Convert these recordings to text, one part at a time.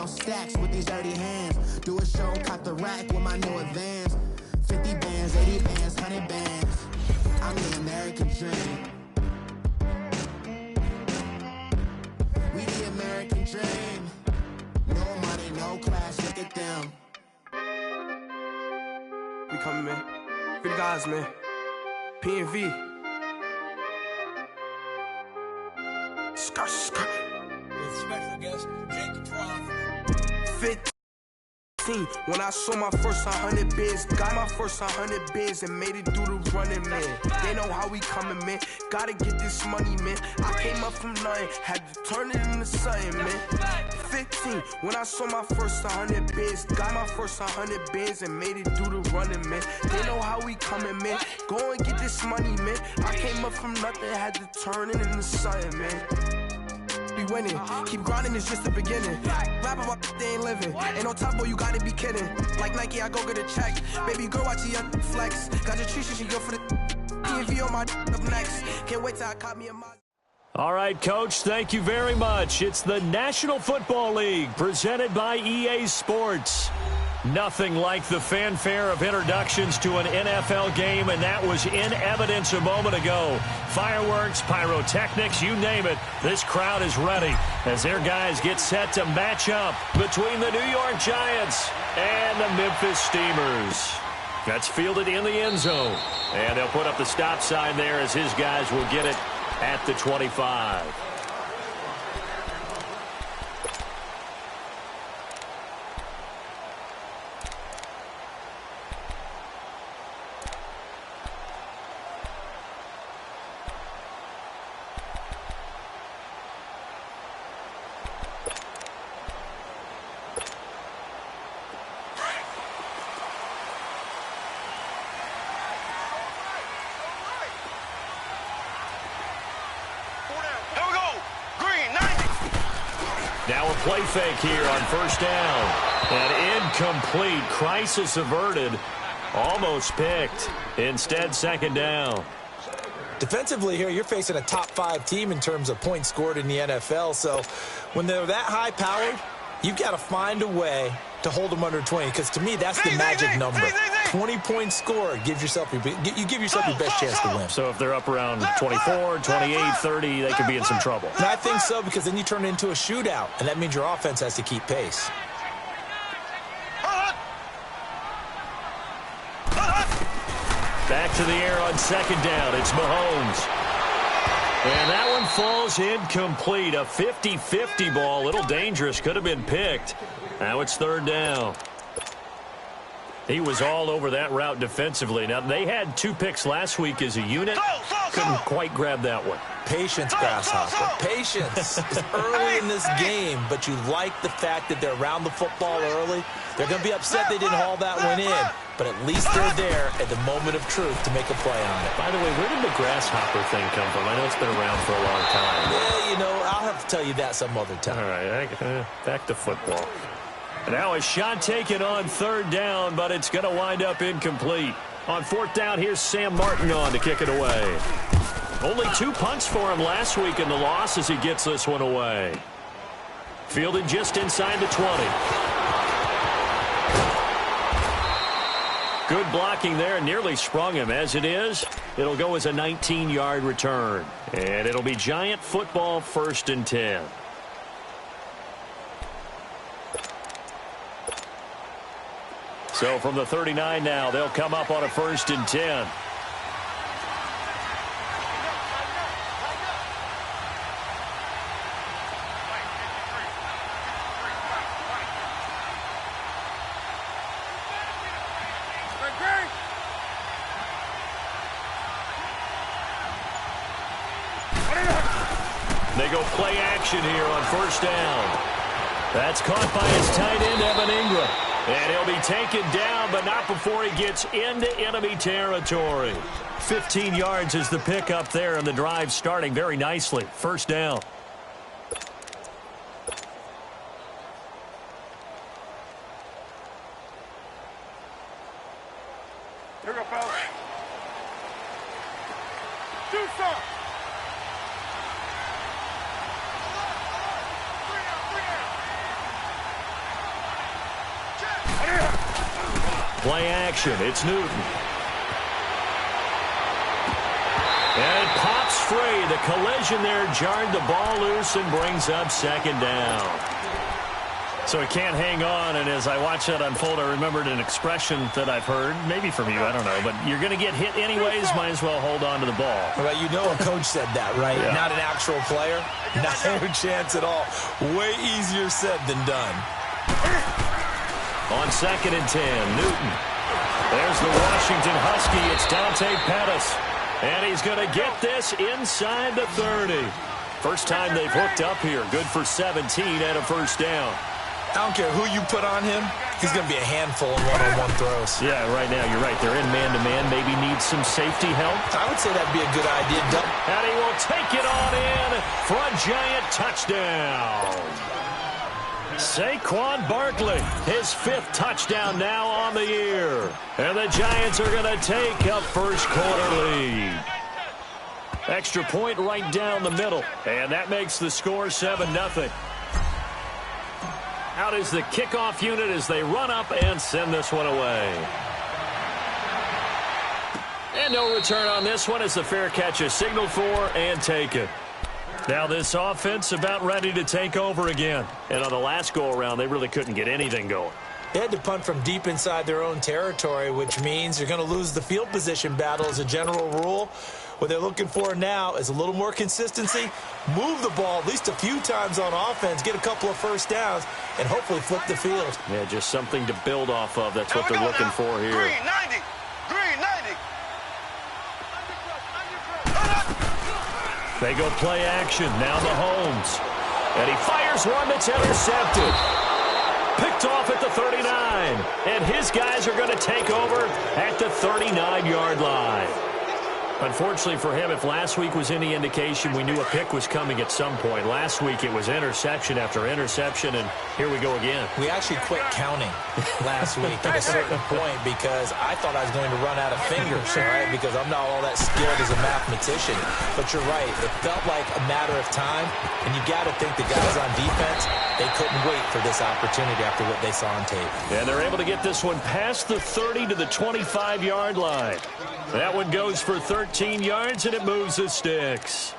count stacks with these dirty hands. Do a show, cop the rack with my new advance. 50 bands, 80 bands, 100 bands. I'm the American dream. We the American dream. No money, no class, look at them. We coming, man. Free the guys, man. P&V. Skirt, skirt. Special guest, Jake Prof. 15. When I saw my first 100 bids, got my first 100 bids and made it through the running, man. They know how we coming, man. Gotta get this money, man. I came up from nothing, had to turn it into something, man. 15. When I saw my first 100 bids, got my first 100 bids and made it through the running, man. They know how we coming, man. Go and get this money, man. I came up from nothing, had to turn it into something, man. Be winning, keep grinding, it's just the beginning. Rap about they ain't living. Ain't no top boy, you gotta be kidding. Like Nike, I go get a check. Baby girl, watch your flex. Got your tree, she go for the P&V on my up next. Can't wait till I caught me in my. All right, Coach, thank you very much. It's the National Football League presented by EA Sports. Nothing like the fanfare of introductions to an NFL game, and that was in evidence a moment ago. Fireworks, pyrotechnics, you name it. This crowd is ready as their guys get set to match up between the New York Giants and the Memphis Steamers. That's fielded in the end zone, and they'll put up the stop sign there as his guys will get it at the 25. Now a play fake here on first down. And incomplete. Crisis averted. Almost picked. Instead, second down. Defensively here, you're facing a top 5 team in terms of points scored in the NFL. So when they're that high-powered, you've got to find a way to hold them under 20. Because to me, that's the magic number. 20 points scored. You give yourself your best chance to win. So if they're up around 24, 28, 30, they could be in some trouble. And I think so, because then you turn it into a shootout, and that means your offense has to keep pace. Back to the air on second down. It's Mahomes. And that one falls incomplete. A 50-50 ball. A little dangerous. Could have been picked. Now it's third down. He was all over that route defensively. Now, they had 2 picks last week as a unit. Couldn't quite grab that one. Patience, Grasshopper. Patience is early in this game, but you like the fact that they're around the football early. They're going to be upset they didn't haul that one in, but at least they're there at the moment of truth to make a play on it. By the way, where did the Grasshopper thing come from? I know it's been around for a long time. Yeah, you know, I'll have to tell you that some other time. All right, back to football. Now a shot taken on third down, but it's going to wind up incomplete. On fourth down, here's Sam Martin on to kick it away. Only 2 punts for him last week in the loss as he gets this one away. Fielded just inside the 20. Good blocking there, nearly sprung him. As it is, it'll go as a 19-yard return. And it'll be Giant football, 1st and 10. So from the 39 now, they'll come up on a 1st and 10. They go play action here on first down. That's caught by his tight end, Evan Ingram. And he'll be taken down, but not before he gets into enemy territory. 15 yards is the pickup there, and the drive starting very nicely. First down. Here we go, fellas. Do something. Play action. It's Newton. And it pops free. The collision there jarred the ball loose and brings up second down. So he can't hang on, and as I watch that unfold, I remembered an expression that I've heard, maybe from you, I don't know, but you're going to get hit anyways, might as well hold on to the ball. Well, you know a coach said that, right? Yeah. Not an actual player. Not a chance at all. Way easier said than done. On 2nd and 10, Newton. There's the Washington Husky. It's Dante Pettis. And he's going to get this inside the 30. First time they've hooked up here. Good for 17 and a first down. I don't care who you put on him. He's going to be a handful in one-on-one throws. Yeah, right now, you're right. They're in man-to-man. Maybe need some safety help. I would say that'd be a good idea. And he will take it on in for a giant touchdown. Saquon Barkley, his 5th touchdown now on the year. And the Giants are going to take a first-quarter lead. Extra point right down the middle. And that makes the score 7-0. Out is the kickoff unit as they run up and send this one away. And no return on this one as the fair catch is signaled for and taken. Now this offense about ready to take over again. And on the last go-around, they really couldn't get anything going. They had to punt from deep inside their own territory, which means you're going to lose the field position battle as a general rule. What they're looking for now is a little more consistency, move the ball at least a few times on offense, get a couple of first downs, and hopefully flip the field. Yeah, just something to build off of. That's what they're looking for here. Green 90. Green 90. They go play action. Now Mahomes. And he fires one that's intercepted. Picked off at the 39. And his guys are going to take over at the 39-yard line. Unfortunately for him, if last week was any indication, we knew a pick was coming at some point. Last week it was interception after interception, and here we go again. We actually quit counting last week at a certain point because I thought I was going to run out of fingers, all right, because I'm not all that skilled as a mathematician. But you're right. It felt like a matter of time, and you got to think the guys on defense, they couldn't wait for this opportunity after what they saw on tape. And they're able to get this one past the 30 to the 25-yard line. That one goes for 13 yards, and it moves the sticks.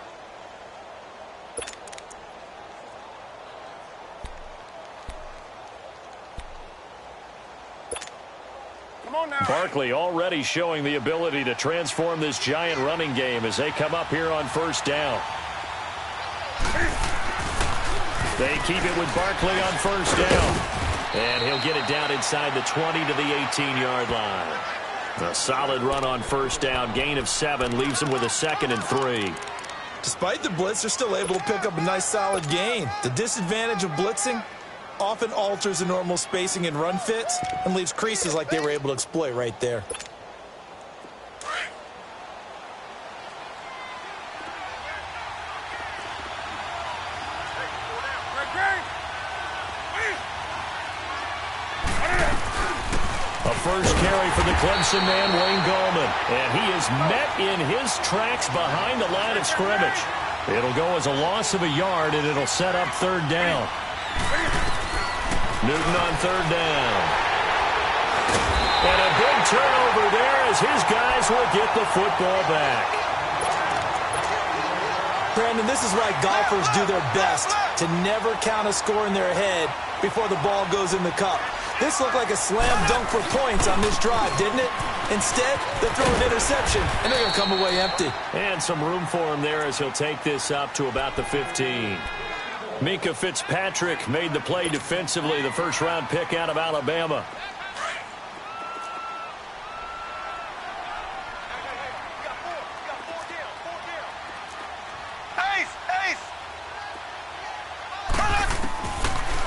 Come on now. Barkley already showing the ability to transform this giant running game as they come up here on first down. They keep it with Barkley on first down. And he'll get it down inside the 20 to the 18-yard line. A solid run on first down. Gain of 7 leaves them with a 2nd and 3. Despite the blitz, they're still able to pick up a nice solid gain. The disadvantage of blitzing often alters the normal spacing and run fits and leaves creases like they were able to exploit right there. First carry for the Clemson man, Wayne Gallman. And he is met in his tracks behind the line of scrimmage. It'll go as a loss of a yard, and it'll set up 3rd down. Newton on 3rd down. And a big turnover there as his guys will get the football back. Brandon, this is why golfers do their best to never count a score in their head before the ball goes in the cup. This looked like a slam dunk for points on this drive, didn't it? Instead, they throw an interception, and they're going to come away empty. And some room for him there as he'll take this up to about the 15. Minkah Fitzpatrick made the play defensively, the first-round pick out of Alabama.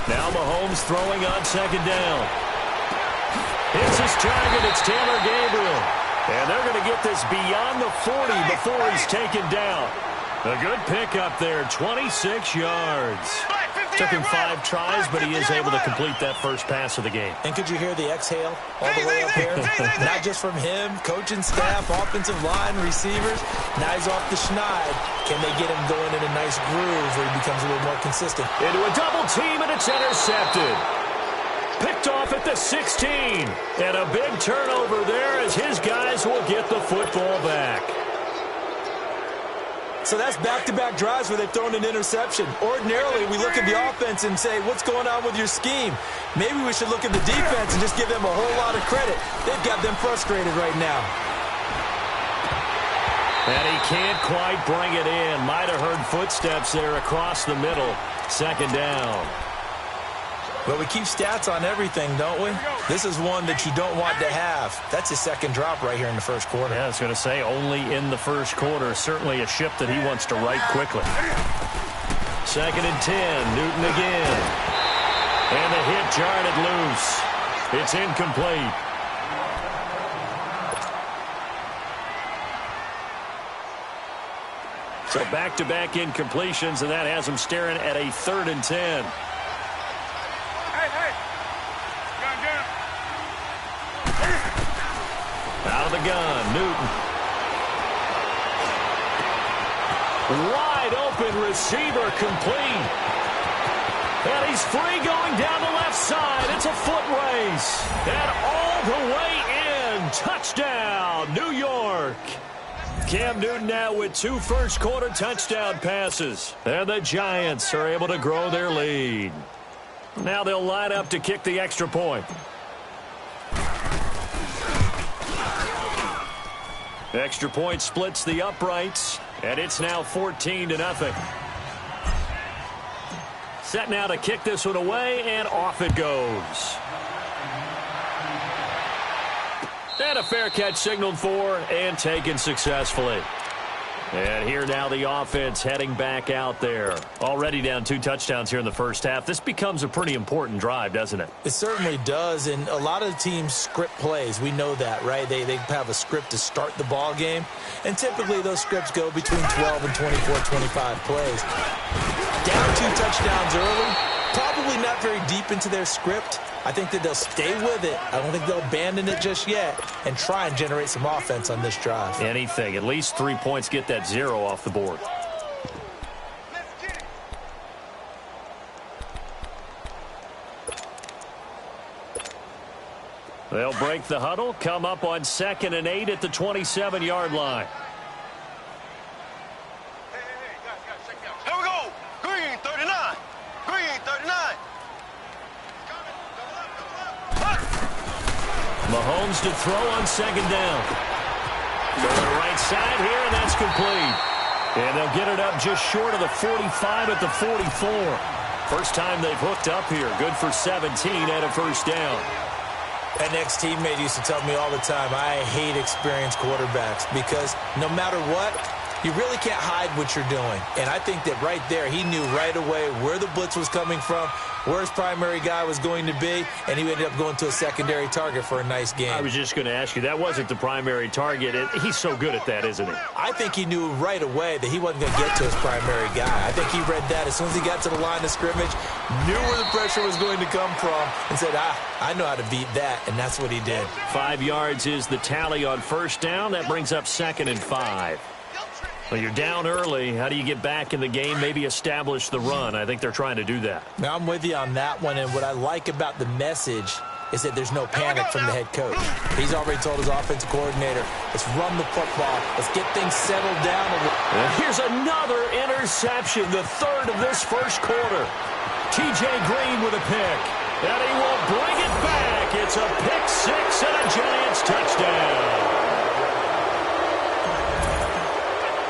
Now Mahomes throwing on 2nd down. Hits his target. It's Taylor Gabriel. And they're going to get this beyond the 40 before he's taken down. A good pickup there, 26 yards. Took him 5 tries, but he is able to complete that first pass of the game. And could you hear the exhale all the way up here? Not just from him, coaching staff, offensive line, receivers. Now he's off the schneid. Can they get him going in a nice groove where he becomes a little more consistent? Into a double team, and it's intercepted. Picked off at the 16. And a big turnover there as his guys will get the football back. So that's back-to-back drives where they've thrown an interception. Ordinarily, we look at the offense and say, what's going on with your scheme? Maybe we should look at the defense and just give them a whole lot of credit. They've got them frustrated right now. And he can't quite bring it in. Might have heard footsteps there across the middle. Second down. Well, we keep stats on everything, don't we? This is one that you don't want to have. That's his second drop right here in the first quarter. Yeah, I was going to say only in the first quarter. Certainly a ship that he wants to right quickly. Second and 10. Newton again. And the hit jarred it loose. It's incomplete. So back-to-back incompletions, and that has him staring at a 3rd and 10. Out of the gun, Newton. Wide open receiver complete. And he's free going down the left side. It's a foot race. And all the way in. Touchdown, New York. Cam Newton now with 2 first-quarter touchdown passes. And the Giants are able to grow their lead. Now they'll line up to kick the extra point. Extra point splits the uprights, and it's now 14-0. Set now to kick this one away, and off it goes. And a fair catch signaled for and taken successfully. And here now the offense heading back out there. Already down 2 touchdowns here in the first half. This becomes a pretty important drive, doesn't it? It certainly does, and a lot of teams script plays. We know that, right? They have a script to start the ball game, and typically those scripts go between 12 and 24, 25 plays. Down 2 touchdowns early, probably not very deep into their script. I think that they'll stay with it. I don't think they'll abandon it just yet and try and generate some offense on this drive. Anything. At least 3 points, get that 0 off the board. They'll break the huddle, come up on 2nd and 8 at the 27-yard line. Here we go. Green 39. Green 39. Mahomes to throw on 2nd down. To the right side here, and that's complete. And they'll get it up just short of the 45 at the 44. First time they've hooked up here. Good for 17 and a first down. An ex-teammate used to tell me all the time, I hate experienced quarterbacks because no matter what, you really can't hide what you're doing. And I think that right there, he knew right away where the blitz was coming from, where his primary guy was going to be, and he ended up going to a secondary target for a nice game. I was just going to ask you, that wasn't the primary target. He's so good at that, isn't he? I think he knew right away that he wasn't going to get to his primary guy. I think he read that as soon as he got to the line of scrimmage, knew where the pressure was going to come from, and said, I know how to beat that, and that's what he did. 5 yards is the tally on first down. That brings up 2nd and 5. Well, you're down early. How do you get back in the game, maybe establish the run? I think they're trying to do that. Now, I'm with you on that one, and what I like about the message is that there's no panic from the head coach. He's already told his offensive coordinator, let's run the football. Let's get things settled down. And here's another interception, the 3rd of this first quarter. T.J. Green with a pick, and he will bring it back. It's a pick 6 and a Giants touchdown.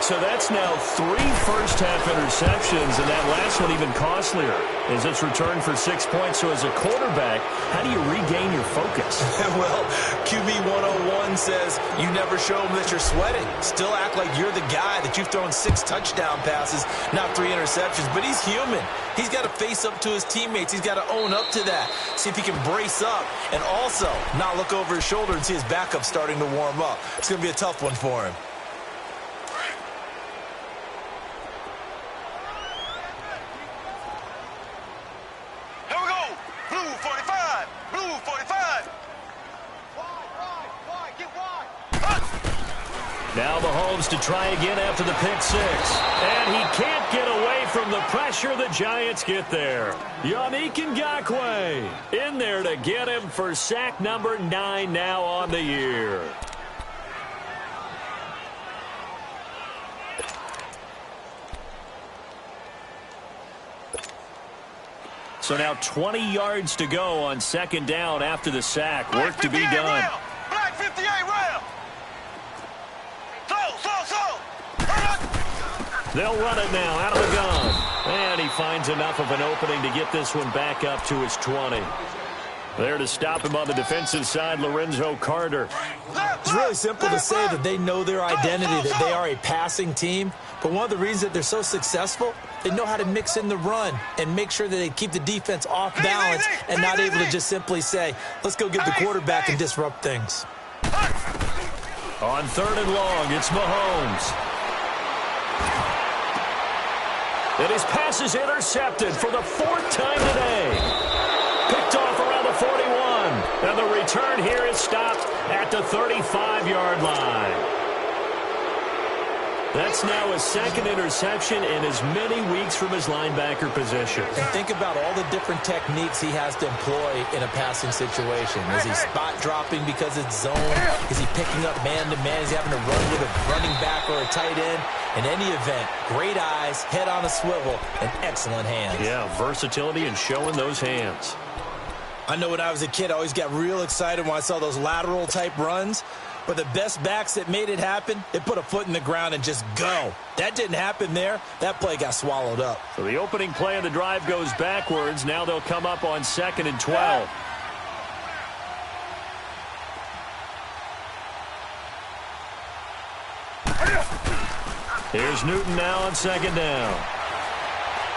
So that's now 3 first-half interceptions, and that last one even costlier as it's returned for 6 points. So as a quarterback, how do you regain your focus? Well, QB 101 says you never show them that you're sweating. Still act like you're the guy, that you've thrown 6 touchdown passes, not 3 interceptions. But he's human. He's got to face up to his teammates. He's got to own up to that. See if he can brace up and also not look over his shoulder and see his backup starting to warm up. It's going to be a tough one for him. Now Mahomes to try again after the pick 6. And he can't get away from the pressure. The Giants get there. Yannick Ngakoue in there to get him for sack number 9 now on the year. So now 20 yards to go on second down after the sack. Work to be done. Black 58 round. They'll run it now out of the gun. And he finds enough of an opening to get this one back up to his 20. There to stop him on the defensive side, Lorenzo Carter. It's really simple to say that they know their identity, that they are a passing team. But one of the reasons that they're so successful, they know how to mix in the run and make sure that they keep the defense off balance and not able to just simply say, let's go get the quarterback and disrupt things. On third and long, it's Mahomes. And his pass is intercepted for the 4th time today. Picked off around the 41. And the return here is stopped at the 35-yard line. That's now his second interception in as many weeks from his linebacker position. Think about all the different techniques he has to employ in a passing situation. Is he spot dropping because it's zone? Is he picking up man-to-man? Is he having to run with a running back or a tight end? In any event, great eyes, head on a swivel, and excellent hands. Yeah, versatility and showing those hands. I know when I was a kid, I always got real excited when I saw those lateral-type runs. But the best backs that made it happen, they put a foot in the ground and just go. That didn't happen there. That play got swallowed up. So the opening play of the drive goes backwards. Now they'll come up on 2nd and 12. Here's Newton now on 2nd down.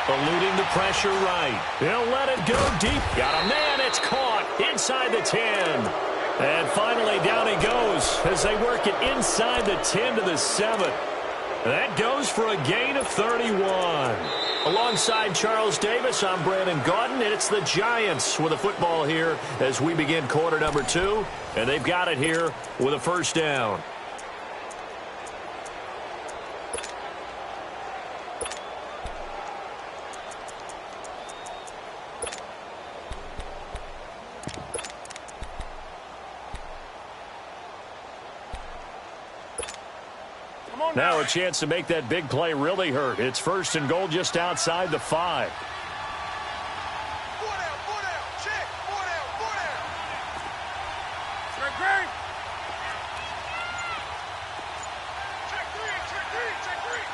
Eluding the pressure right. He'll let it go deep. Got a man. It's caught inside the 10. And finally, down he goes as they work it inside the 10 to the 7. That goes for a gain of 31. Alongside Charles Davis, I'm Brandon Gaudin, and it's the Giants with a football here as we begin quarter number 2. And they've got it here with a first down. Now a chance to make that big play really hurt. It's 1st and goal just outside the 5. Check. 4 down. Check green.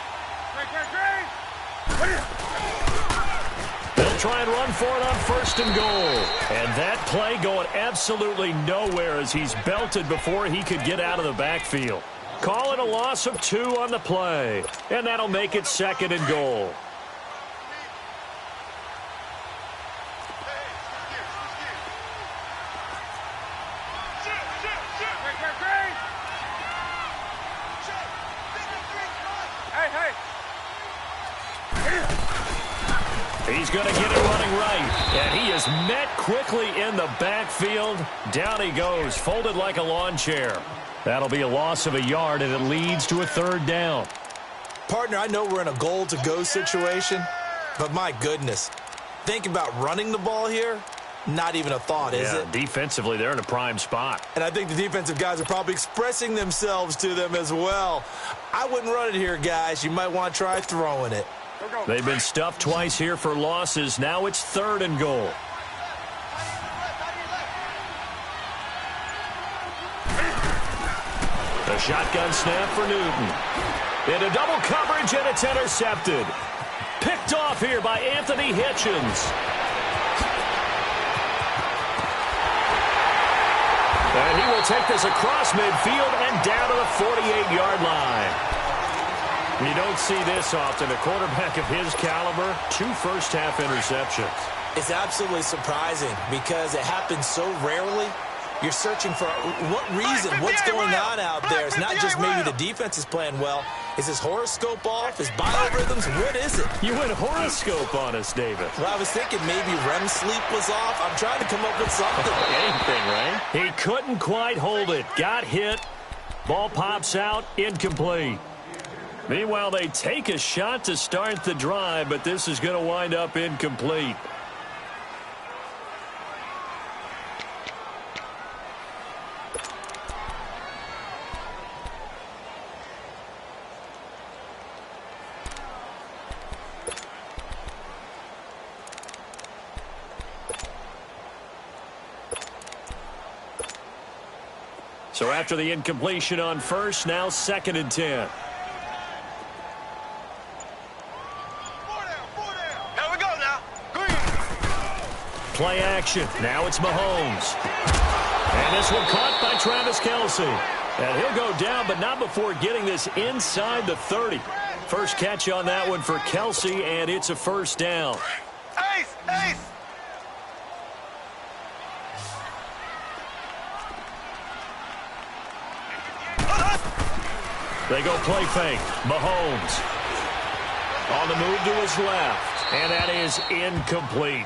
They'll try and run for it on 1st and goal. And that play going absolutely nowhere as he's belted before he could get out of the backfield. Call it a loss of 2 on the play. And that'll make it 2nd and goal. He's going to get it running right. And he is met quickly in the backfield. Down he goes, folded like a lawn chair. That'll be a loss of a yard, and it leads to a 3rd down. Partner, I know we're in a goal-to-go situation, but my goodness, think about running the ball here. Not even a thought, is it? Defensively, they're in a prime spot. And I think the defensive guys are probably expressing themselves to them as well. I wouldn't run it here, guys. You might want to try throwing it. They've been stuffed twice here for losses. Now it's 3rd and goal. A shotgun snap for Newton. Into double coverage, and it's intercepted. Picked off here by Anthony Hitchens. And he will take this across midfield and down to the 48-yard line. You don't see this often. A quarterback of his caliber, 2 first-half interceptions. It's absolutely surprising because it happens so rarely. You're searching for what reason, what's going on out there. It's not just maybe the defense is playing well. Is his horoscope off? His biorhythms? What is it? You went horoscope on us, David. Well, I was thinking maybe REM sleep was off. I'm trying to come up with something. Anything, right? He couldn't quite hold it. Got hit. Ball pops out. Incomplete. Meanwhile, they take a shot to start the drive, but this is going to wind up incomplete. So after the incompletion on first, now 2nd and 10. Here we go now. Green. Play action. Now it's Mahomes. And this one caught by Travis Kelce. And he'll go down, but not before getting this inside the 30. First catch on that one for Kelce, and it's a first down. Ace, ace. They go play fake. Mahomes on the move to his left, and that is incomplete.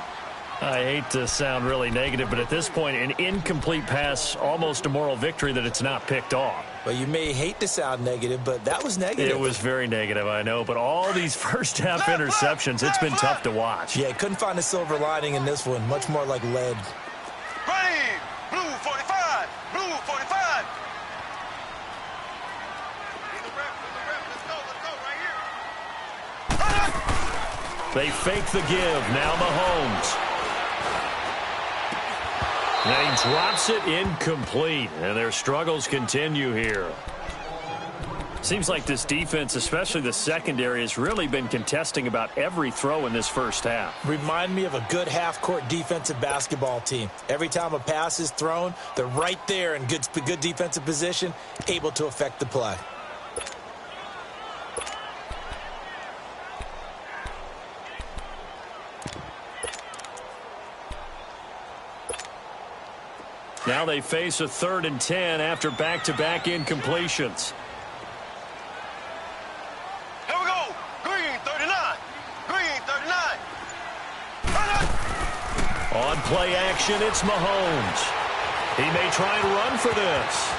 I hate to sound really negative, but at this point, an incomplete pass, almost a moral victory that it's not picked off. Well, you may hate to sound negative, but that was negative. It was very negative, I know, but all these first-half interceptions, it's been tough to watch. Yeah, couldn't find a silver lining in this one. Much more like lead. Green. Blue 45. Blue 45. Let's go right here. They fake the give. Now Mahomes. And he drops it incomplete, and their struggles continue here. Seems like this defense, especially the secondary, has really been contesting about every throw in this first half. Remind me of a good half-court defensive basketball team. Every time a pass is thrown, they're right there in good defensive position, able to affect the play. Now they face a 3rd and 10 after back-to-back incompletions. Here we go. Green 39. Green 39. On play action, it's Mahomes. He may try and run for this.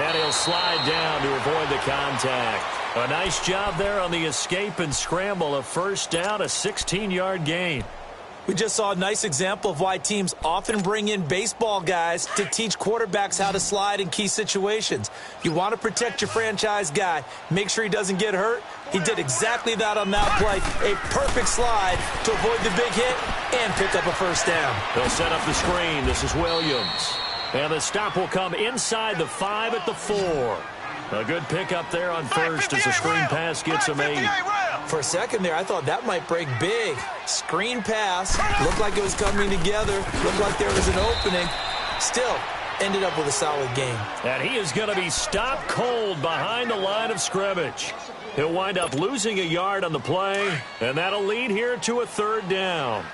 And he'll slide down to avoid the contact. A nice job there on the escape and scramble. A first down, a 16-yard gain. We just saw a nice example of why teams often bring in baseball guys to teach quarterbacks how to slide in key situations. You want to protect your franchise guy. Make sure he doesn't get hurt. He did exactly that on that play. A perfect slide to avoid the big hit and pick up a first down. They'll set up the screen. This is Williams. And the stop will come inside the 5 at the 4. A good pickup there on first as the screen pass gets him 8. For a second there, I thought that might break big. Screen pass. Looked like it was coming together. Looked like there was an opening. Still, ended up with a solid game. And he is going to be stopped cold behind the line of scrimmage. He'll wind up losing a yard on the play, and that'll lead here to a 3rd down.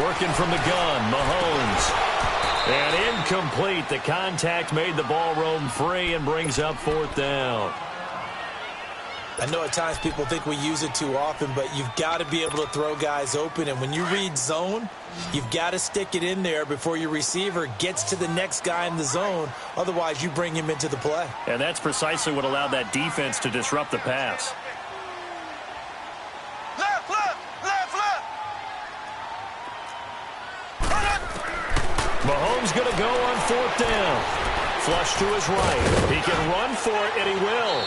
Working from the gun, Mahomes. And incomplete. The contact made the ball roam free and brings up 4th down. I know at times people think we use it too often, but you've got to be able to throw guys open. And when you read zone, you've got to stick it in there before your receiver gets to the next guy in the zone. Otherwise, you bring him into the play. And that's precisely what allowed that defense to disrupt the pass. Left, left, left, left. Mahomes going to go on 4th down. Flush to his right. He can run for it, and he will.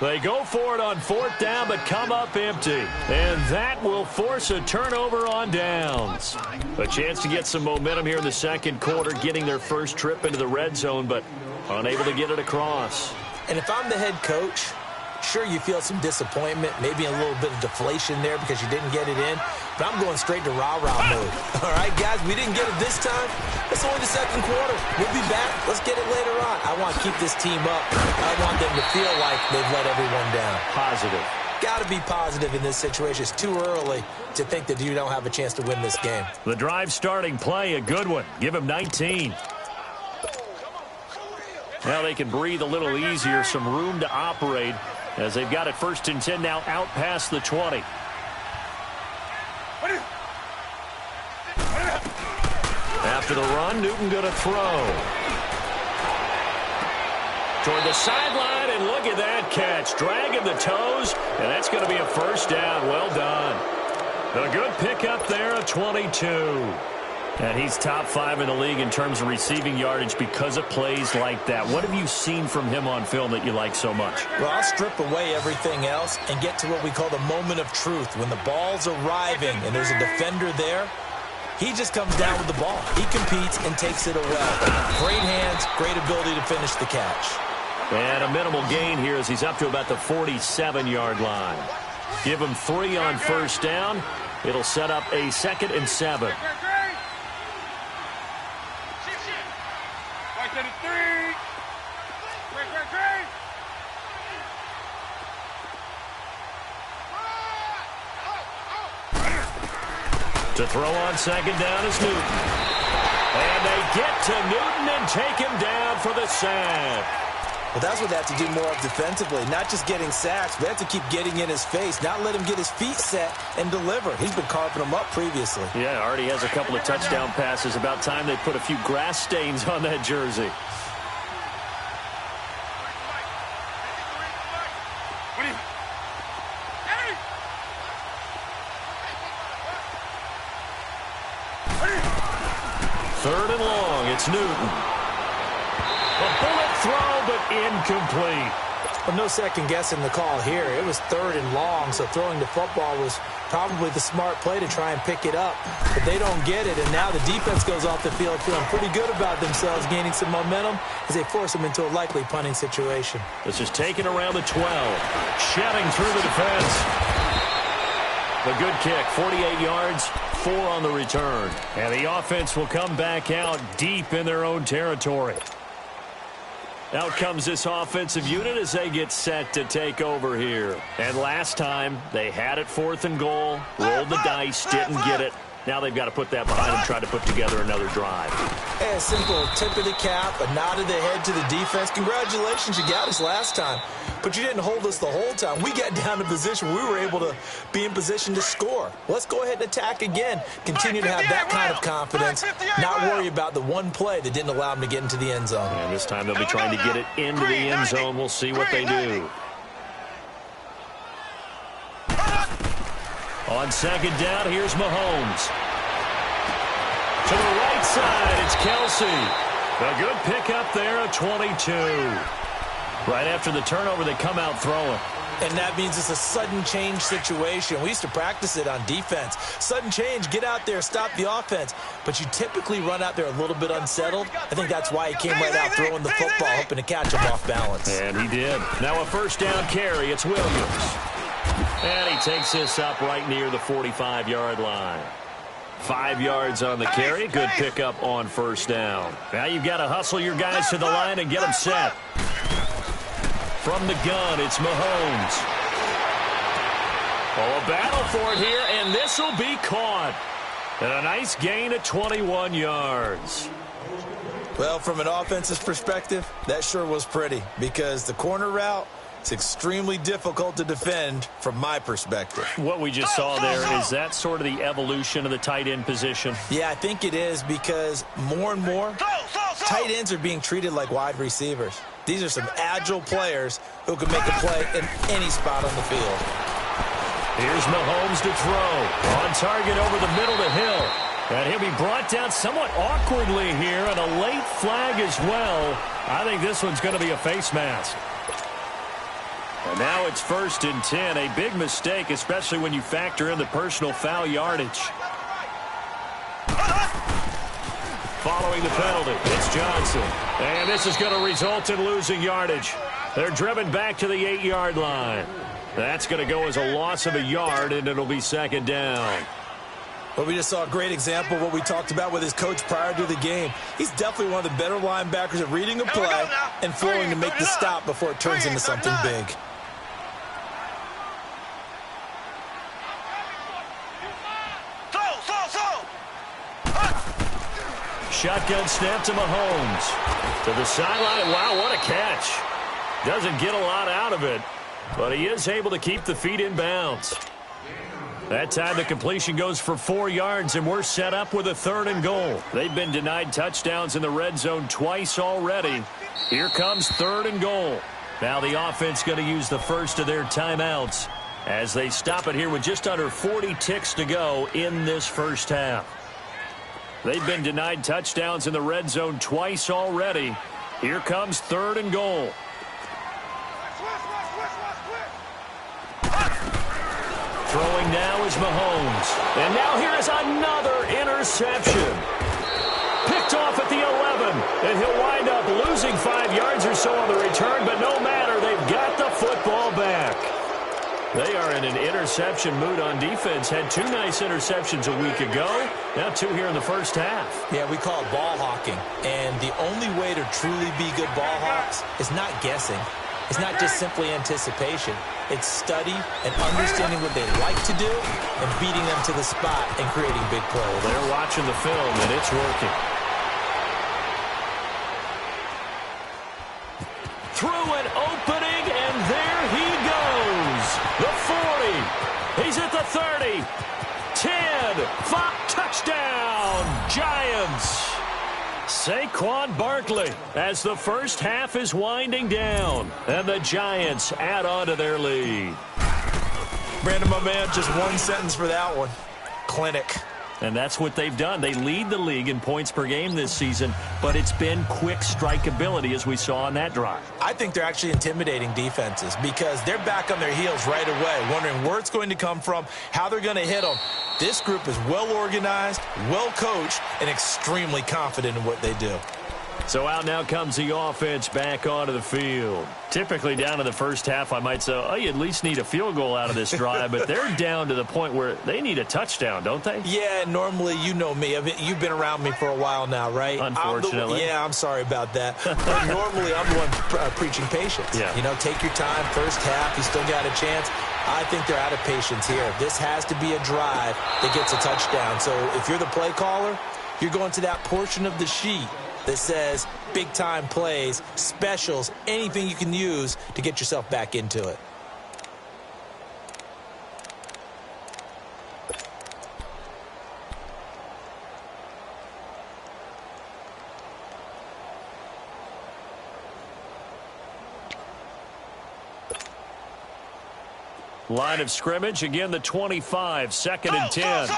They go for it on 4th down, but come up empty. And that will force a turnover on downs. A chance to get some momentum here in the second quarter, getting their first trip into the red zone, but unable to get it across. And if I'm the head coach, sure, you feel some disappointment, maybe a little bit of deflation there because you didn't get it in, but I'm going straight to rah-rah mode. All right, guys, we didn't get it this time. It's only the second quarter. We'll be back. Let's get it later on. I want to keep this team up. I want them to feel like they've let everyone down. Positive. Got to be positive in this situation. It's too early to think that you don't have a chance to win this game. The drive starting play, a good one. Give him 19. Now they can breathe a little easier, some room to operate as they've got it 1st and 10 now out past the 20. After the run, Newton going to throw. Toward the sideline, and look at that catch. Dragging the toes, and that's going to be a first down. Well done. A good pickup there, a 22. And he's top 5 in the league in terms of receiving yardage because of plays like that. What have you seen from him on film that you like so much? Well, I'll strip away everything else and get to what we call the moment of truth. When the ball's arriving and there's a defender there, He just comes down with the ball. He competes and takes it away. Great hands, great ability to finish the catch. And a minimal gain here as he's up to about the 47-yard line. Give him 3 on first down. It'll set up a 2nd and 7. To throw on 2nd down is Newton. And they get to Newton and take him down for the sack. Well, that's what they have to do more of defensively. Not just getting sacks, but they have to keep getting in his face, not let him get his feet set and deliver. He's been carving them up previously. Yeah, already has a couple of touchdown passes. About time they put a few grass stains on that jersey. Third and long, it's Newton. A bullet throw, but incomplete. Well, no second guessing the call here. It was 3rd and long, so throwing the football was probably the smart play to try and pick it up. But they don't get it, and now the defense goes off the field feeling pretty good about themselves, gaining some momentum as they force them into a likely punting situation. This is taken around the 12. Shedding through the defense. A good kick, 48 yards, 4 on the return. And the offense will come back out deep in their own territory. Out comes this offensive unit as they get set to take over here. And last time, they had it 4th and goal, rolled the dice, didn't get it. Now they've got to put that behind them, try to put together another drive. Hey, a simple tip of the cap, a nod of the head to the defense. Congratulations, you got us last time. But you didn't hold us the whole time. We got down to position. We were able to be in position to score. Let's go ahead and attack again. Continue to have that kind of confidence. Not worry about the one play that didn't allow them to get into the end zone. And this time they'll be trying to get it into the end zone. We'll see what they do. On 2nd down, here's Mahomes. To the right side, it's Kelsey. A good pickup there, a 22. Right after the turnover, they come out throwing. And that means it's a sudden change situation. We used to practice it on defense. Sudden change, get out there, stop the offense. But you typically run out there a little bit unsettled. I think that's why he came right out throwing the football, hoping to catch him off balance. And he did. Now a 1st down carry, it's Williams. And he takes this up right near the 45-yard line. 5 yards on the carry. Good pickup on 1st down. Now you've got to hustle your guys to the line and get them set. From the gun, it's Mahomes. Oh, a battle for it here, and this will be caught. And a nice gain of 21 yards. Well, from an offensive perspective, that sure was pretty because the corner route, it's extremely difficult to defend from my perspective. What we just saw there, is that sort of the evolution of the tight end position? Yeah, I think it is because more and more tight ends are being treated like wide receivers. These are some agile players who can make a play in any spot on the field. Here's Mahomes to throw. On target over the middle to Hill. And he'll be brought down somewhat awkwardly here, and a late flag as well. I think this one's going to be a face mask. And now it's 1st and 10. A big mistake, especially when you factor in the personal foul yardage. Following the penalty, it's Johnson. And this is going to result in losing yardage. They're driven back to the 8-yard line. That's going to go as a loss of a yard, and it'll be 2nd down. Well, we just saw a great example of what we talked about with his coach prior to the game. He's definitely one of the better linebackers at reading a play and flowing to make the stop before it turns into something big. Shotgun snap to Mahomes. To the sideline. Wow, what a catch. Doesn't get a lot out of it, but he is able to keep the feet in bounds. That time the completion goes for 4 yards, and we're set up with a 3rd and goal. They've been denied touchdowns in the red zone twice already. Here comes 3rd and goal. Now the offense going to use the first of their timeouts as they stop it here with just under 40 ticks to go in this first half. They've been denied touchdowns in the red zone twice already. Here comes 3rd and goal. Throwing now is Mahomes. And now here is another interception. Picked off at the 11. And he'll wind up losing 5 yards or so on the return, but no matter, they've got the football back. They are in an interception mood on defense. Had 2 nice interceptions a week ago. Now 2 here in the first half. Yeah, we call it ball hawking. And the only way to truly be good ball hawks is not guessing. It's not just simply anticipation. It's study and understanding what they like to do and beating them to the spot and creating big plays. They're watching the film, and it's working. Through an opening, and there he goes. The 40. He's at the 30. 10. 5. Touchdown, Giants. Saquon Barkley as the first half is winding down. And the Giants add on to their lead. Brandon, my man, just one sentence for that one. Clinic. And that's what they've done. They lead the league in points per game this season, but it's been quick strikeability as we saw on that drive. I think they're actually intimidating defenses because they're back on their heels right away, wondering where it's going to come from, how they're going to hit them. This group is well organized, well coached, and extremely confident in what they do. So out now comes the offense back onto the field. Typically down in the first half, I might say, oh, you at least need a field goal out of this drive, but they're down to the point where they need a touchdown, don't they? Yeah, normally, you know me. You've been around me for a while now, right? Unfortunately. I'm sorry about that. But normally, I'm the one preaching patience. Yeah. You know, take your time. First half, you still got a chance. I think they're out of patience here. This has to be a drive that gets a touchdown. So if you're the play caller, you're going to that portion of the sheet that says big-time plays, specials, anything you can use to get yourself back into it. Line of scrimmage, again the 25, 2nd and 10. Go!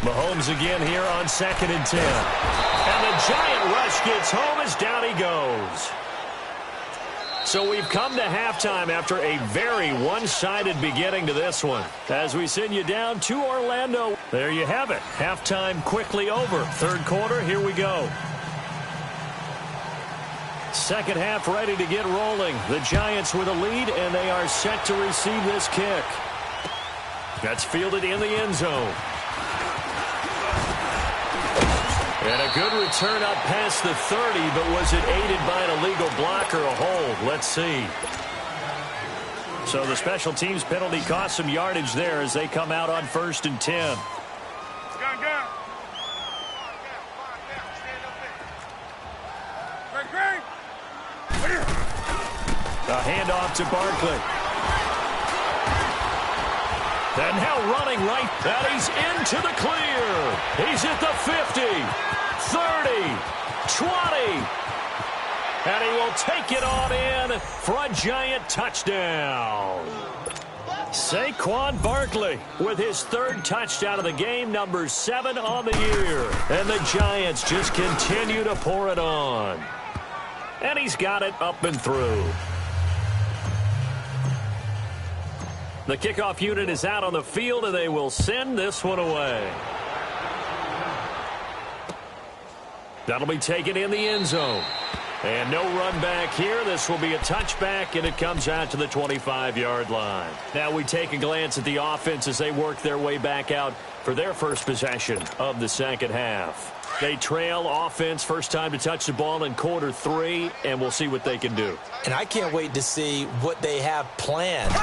Mahomes again here on 2nd and 10. And the giant rush gets home as down he goes. So we've come to halftime after a very one-sided beginning to this one. As we send you down to Orlando. There you have it. Halftime quickly over. Third quarter, here we go. Second half ready to get rolling. The Giants with a lead, and they are set to receive this kick. That's fielded in the end zone. And a good return up past the 30, but was it aided by an illegal block or a hold? Let's see. So the special teams penalty cost some yardage there as they come out on 1st and 10. A handoff to Barkley. And now running right, and he's into the clear. He's at the 50, 30, 20. And he will take it on in for a giant touchdown. Saquon Barkley with his 3rd touchdown of the game, number 7 on the year. And the Giants just continue to pour it on. And he's got it up and through. The kickoff unit is out on the field, and they will send this one away. That'll be taken in the end zone. And no run back here. This will be a touchback, and it comes out to the 25-yard line. Now we take a glance at the offense as they work their way back out for their first possession of the second half. They trail offense, first time to touch the ball in quarter 3, and we'll see what they can do. And I can't wait to see what they have planned,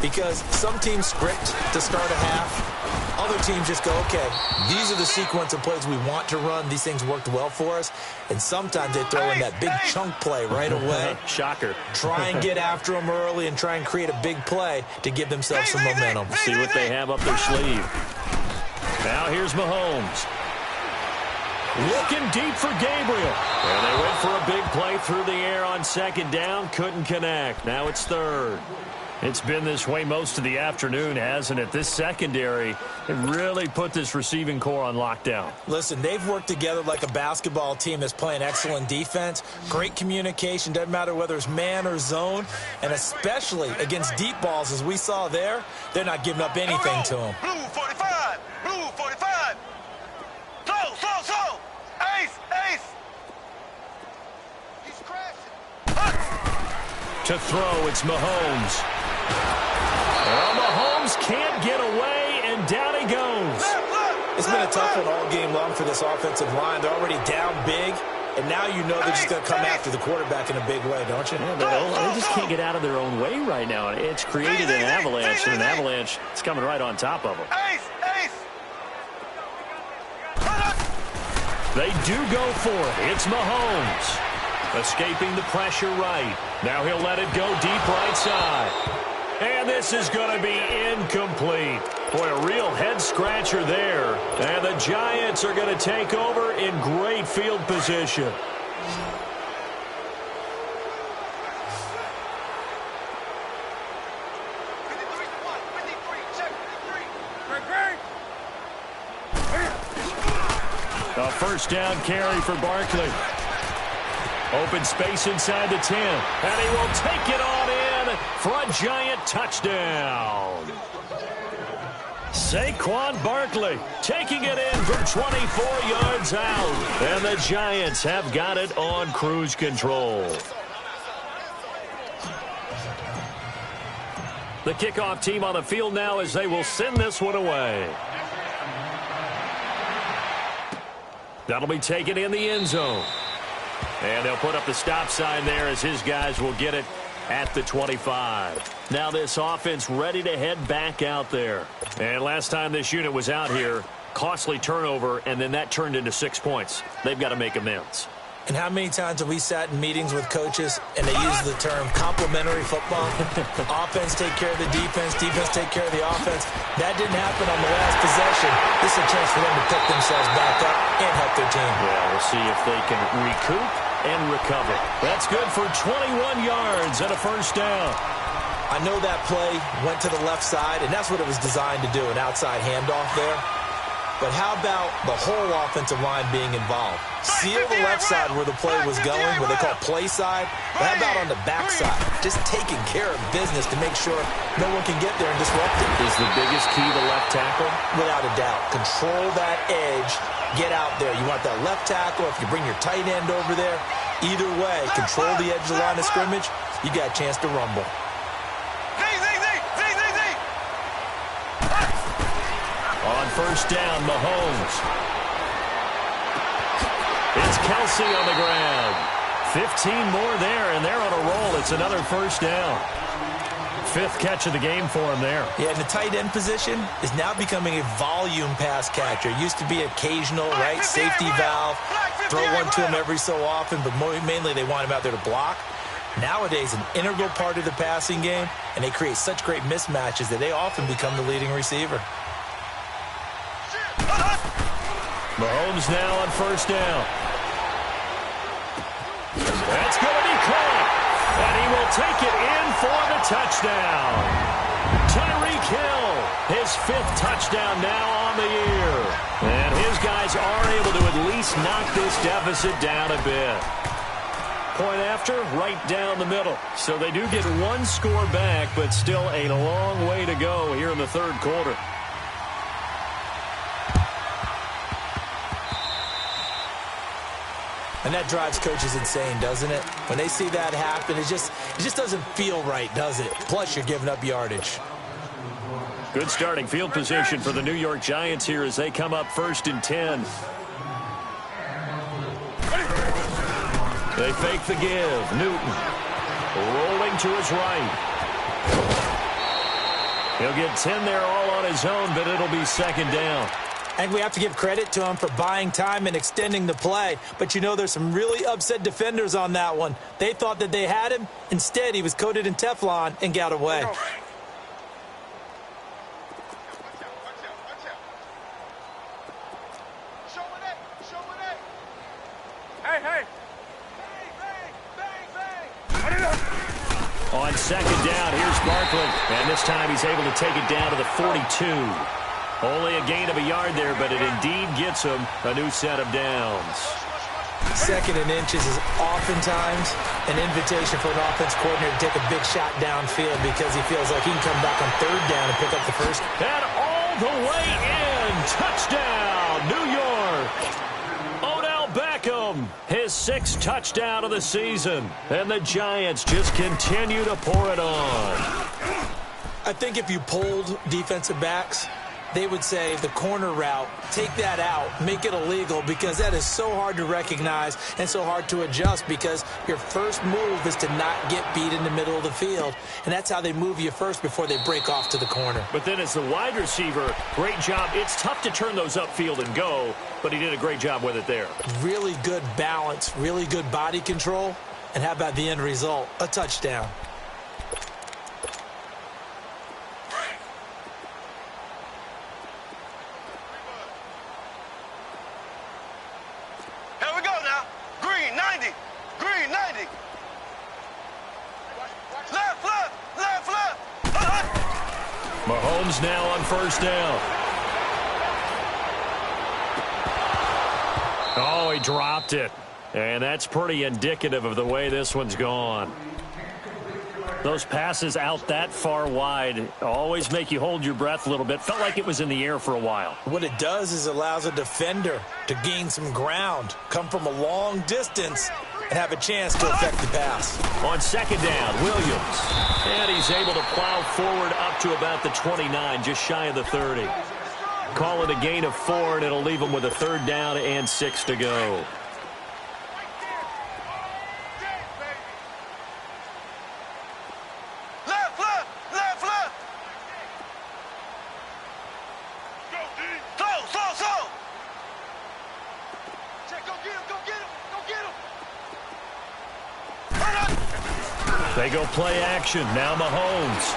because some teams script to start a half. Other teams just go, okay, these are the sequence of plays we want to run. These things worked well for us. And sometimes they throw in that big chunk play right away. Shocker. Try and get after them early and try and create a big play to give themselves some momentum. See what they have up their sleeve. Now here's Mahomes. Looking deep for Gabriel. And they went for a big play through the air on 2nd down. Couldn't connect. Now it's 3rd. It's been this way most of the afternoon, hasn't it? This secondary, it really put this receiving core on lockdown. Listen, they've worked together like a basketball team that's playing excellent defense. Great communication, doesn't matter whether it's man or zone. And especially against deep balls, as we saw there, they're not giving up anything to them. Blue 45. Blue 45. Slow. Ace. He's crashing. To throw, it's Mahomes. Well, Mahomes can't get away, and down he goes. It's been a tough one all game long for this offensive line. They're already down big, and now you know they're just going to come after the quarterback in a big way, don't you? Yeah, they just can't get out of their own way right now. It's created an avalanche, and an avalanche is coming right on top of them. Ace. They do go for it. It's Mahomes. Escaping the pressure right. Now he'll let it go deep right side. And this is going to be incomplete. Boy, a real head-scratcher there. And the Giants are going to take over in great field position. A first down carry for Barkley. Open space inside the 10. And he will take it on in for a Giant touchdown. Saquon Barkley taking it in from 24 yards out. And the Giants have got it on cruise control. The kickoff team on the field now as they will send this one away. That'll be taken in the end zone. And they'll put up the stop sign there as his guys will get it at the 25. Now this offense ready to head back out there. And last time this unit was out here, costly turnover, and then that turned into 6 points. They've got to make amends. And how many times have we sat in meetings with coaches and they use the term complementary football? Offense take care of the defense, defense take care of the offense. That didn't happen on the last possession. This is a chance for them to pick themselves back up and help their team. Well, we'll see if they can recoup and recover. That's good for 21 yards and a first down. I know that play went to the left side, and that's what it was designed to do, an outside handoff there. But how about the whole offensive line being involved? Seal the left side where the play was going, what they call play side. But how about on the back side? Just taking care of business to make sure no one can get there and disrupt it. Is the biggest key the left tackle? Without a doubt. Control that edge. Get out there. You want that left tackle. If you bring your tight end over there, either way, control the edge of the line of scrimmage, you got a chance to rumble. On first down, Mahomes. It's Kelsey on the ground. 15 more there, and they're on a roll. It's another first down. 5th catch of the game for him there. Yeah, and the tight end position is now becoming a volume pass catcher. It used to be occasional, right? Safety valve. Throw one to him every so often, but mainly they want him out there to block. Nowadays, an integral part of the passing game, and they create such great mismatches that they often become the leading receiver. Mahomes now on first down. That's going to be caught. And he will take it in for the touchdown. Tyreek Hill, his 5th touchdown now on the year. And his guys are able to at least knock this deficit down a bit. Point after, right down the middle. So they do get 1 score back, but still a long way to go here in the 3rd quarter. And that drives coaches insane, doesn't it? When they see that happen, it just doesn't feel right, does it? Plus, you're giving up yardage. Good starting field position for the New York Giants here as they come up 1st and 10. They fake the give. Newton rolling to his right. He'll get 10 there all on his own, but it'll be 2nd down. I think we have to give credit to him for buying time and extending the play. But you know there's some really upset defenders on that one. They thought that they had him. Instead, he was coated in Teflon and got away. On second down, here's Barkley. And this time he's able to take it down to the 42. Only a gain of a yard there, but it indeed gets him a new set of downs. Second and inches is oftentimes an invitation for an offense coordinator to take a big shot downfield because he feels like he can come back on third down and pick up the first. And all the way in. Touchdown, New York. Odell Beckham, his 6th touchdown of the season. And the Giants just continue to pour it on. I think if you polled defensive backs, they would say the corner route, take that out, make it illegal, because that is so hard to recognize and so hard to adjust because your first move is to not get beat in the middle of the field. And that's how they move you first before they break off to the corner. But then as the wide receiver, great job. It's tough to turn those upfield and go, but he did a great job with it there. Really good balance, really good body control. And how about the end result? A touchdown. Mahomes now on first down. Oh, he dropped it. And that's pretty indicative of the way this one's gone. Those passes out that far wide always make you hold your breath a little bit. Felt like it was in the air for a while. What it does is allows a defender to gain some ground, come from a long distance, and have a chance to affect the pass. On second down, Williams. And he's able to plow forward up to about the 29, just shy of the 30. Call it a gain of 4, and it'll leave him with a 3rd down and 6 to go. They go play action. Now Mahomes.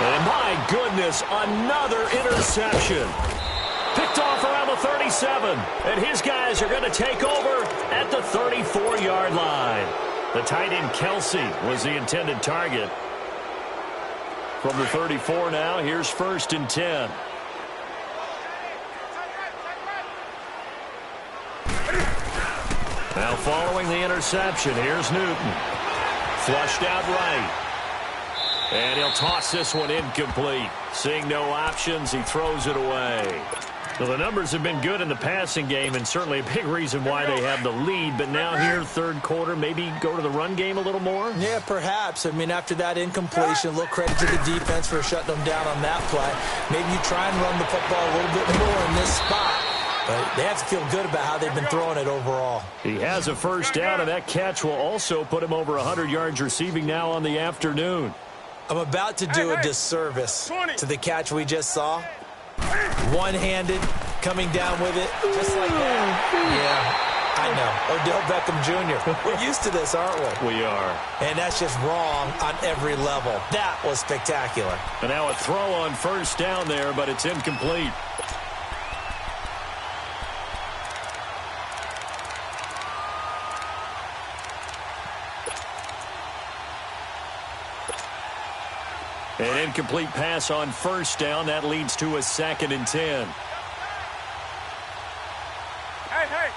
And my goodness, another interception. Picked off around the 37. And his guys are going to take over at the 34-yard line. The tight end Kelsey was the intended target. From the 34 now, here's 1st and 10. Now following the interception, here's Newton. Flushed out right. And he'll toss this one incomplete. Seeing no options, he throws it away. Well, the numbers have been good in the passing game, and certainly a big reason why they have the lead. But now here, 3rd quarter, maybe go to the run game a little more? Yeah, perhaps. I mean, after that incompletion, a little credit to the defense for shutting them down on that play. Maybe you try and run the football a little bit more in this spot. But they have to feel good about how they've been throwing it overall. He has a 1st down, and that catch will also put him over 100 yards receiving now on the afternoon. I'm about to do a disservice to the catch we just saw. One-handed, coming down with it, just like that. Yeah, I know. Odell Beckham Jr. We're used to this, aren't we? We are. And that's just wrong on every level. That was spectacular. And now a throw on 1st down there, but it's incomplete. An incomplete pass on 1st down. That leads to a 2nd and 10. Hey.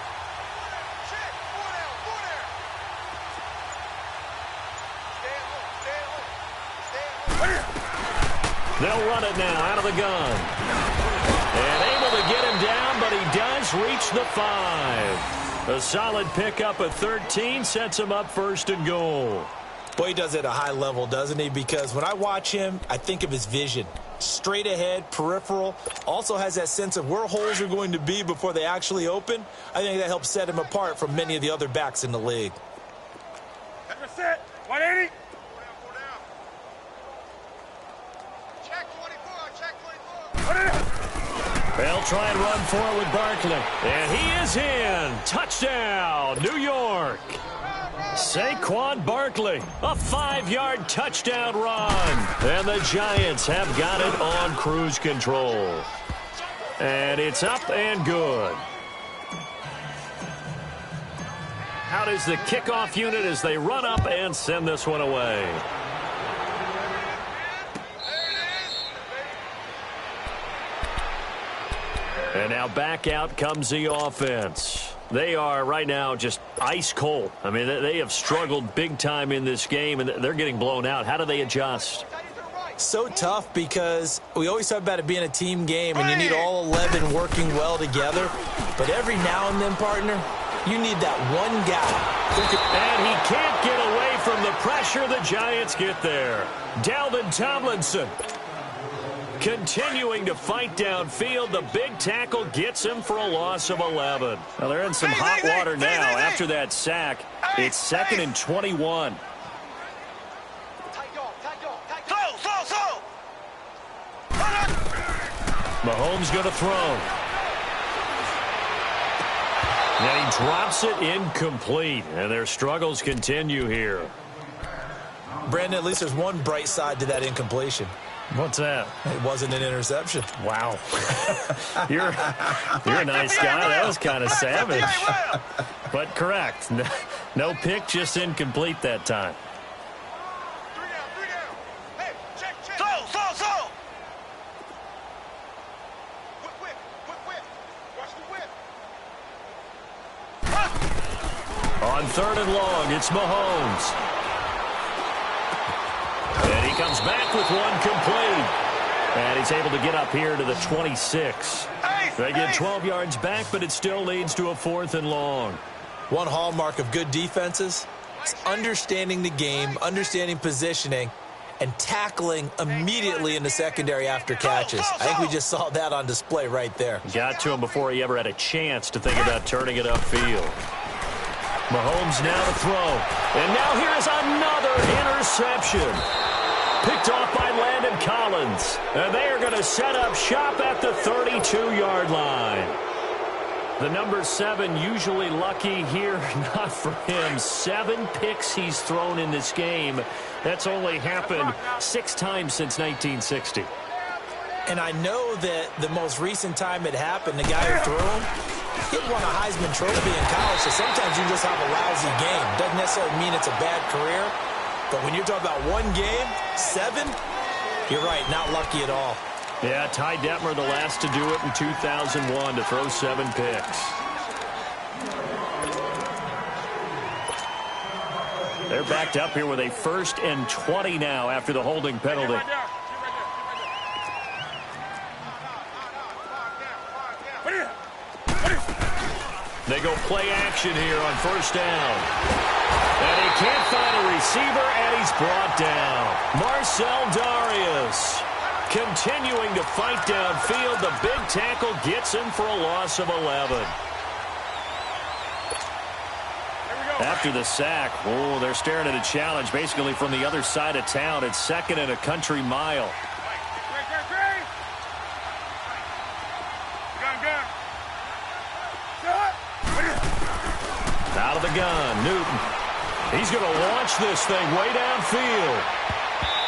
They'll run it now out of the gun. And able to get him down, but he does reach the 5. A solid pickup at 13 sets him up 1st and goal. Boy, he does it at a high level, doesn't he? Because when I watch him, I think of his vision. Straight ahead, peripheral. Also has that sense of where holes are going to be before they actually open. I think that helps set him apart from many of the other backs in the league. That's it. 180. Check 24. They'll try and run for it with Barkley. And he is in. Touchdown, New York. Saquon Barkley, a 5-yard touchdown run. And the Giants have got it on cruise control. And it's up and good. Out is the kickoff unit as they run up and send this one away. And now back out comes the offense. They are right now just ice cold. I mean, they have struggled big time in this game, and they're getting blown out. How do they adjust? So tough because we always talk about it being a team game, and you need all 11 working well together. But every now and then, partner, you need that one guy. And he can't get away from the pressure. The Giants get there. Dalvin Tomlinson continuing to fight downfield. The big tackle gets him for a loss of 11. Well, they're in some hot water now after that sack. It's 2nd and 21. Mahomes going to throw. And he drops it incomplete. And their struggles continue here. Brandon, at least there's one bright side to that incompletion. What's that? It wasn't an interception. Wow. You're a nice guy. That was kind of savage. But correct. No pick, just incomplete that time. On 3rd and long, it's Mahomes. And he comes back with one complete. And he's able to get up here to the 26. They get 12 yards back, but it still leads to a 4th and long. One hallmark of good defenses is understanding the game, understanding positioning, and tackling immediately in the secondary after catches. I think we just saw that on display right there. Got to him before he ever had a chance to think about turning it upfield. Mahomes now to throw. And now here's another interception. Picked off by Landon Collins. And they are going to set up shop at the 32-yard line. The number 7 usually lucky here. Not for him. 7 picks he's thrown in this game. That's only happened 6 times since 1960. And I know that the most recent time it happened, the guy who threw him, he won a Heisman Trophy in college, so sometimes you just have a lousy game. Doesn't necessarily mean it's a bad career, but when you're talking about one game, 7, you're right, not lucky at all. Yeah, Ty Detmer, the last to do it in 2001, to throw 7 picks. They're backed up here with a 1st and 20 now after the holding penalty. They go play action here on 1st down. And he can't find a receiver, and he's brought down. Marcel Darius continuing to fight downfield. The big tackle gets him for a loss of 11. After the sack, they're staring at a challenge basically from the other side of town. It's 2nd and a country mile. Out of the gun, Newton. He's going to launch this thing way downfield.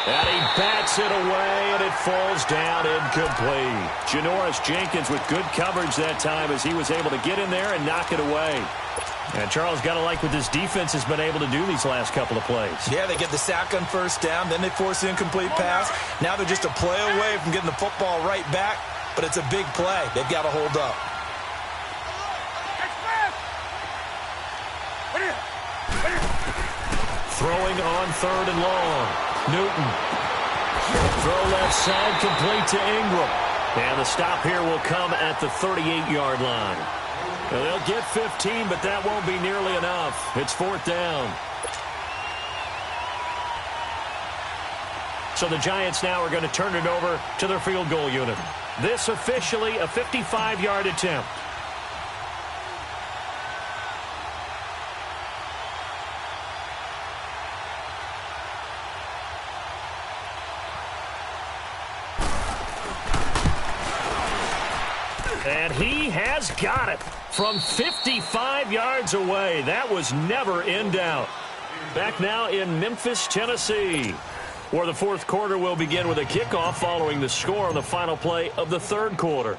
And he bats it away, and it falls down incomplete. Janoris Jenkins with good coverage that time as he was able to get in there and knock it away. And Charles, got to like what this defense has been able to do these last couple of plays. Yeah, they get the sack on 1st down, then they force the incomplete pass. Now they're just a play away from getting the football right back, but it's a big play. They've got to hold up. Throwing on 3rd and long. Newton. Throw left side, complete to Ingram. And the stop here will come at the 38-yard line. Now they'll get 15, but that won't be nearly enough. It's 4th down. So the Giants now are going to turn it over to their field goal unit. This officially a 55-yard attempt. And he has got it from 55 yards away. That was never in doubt. Back now in Memphis, Tennessee, where the 4th quarter will begin with a kickoff following the score on the final play of the 3rd quarter.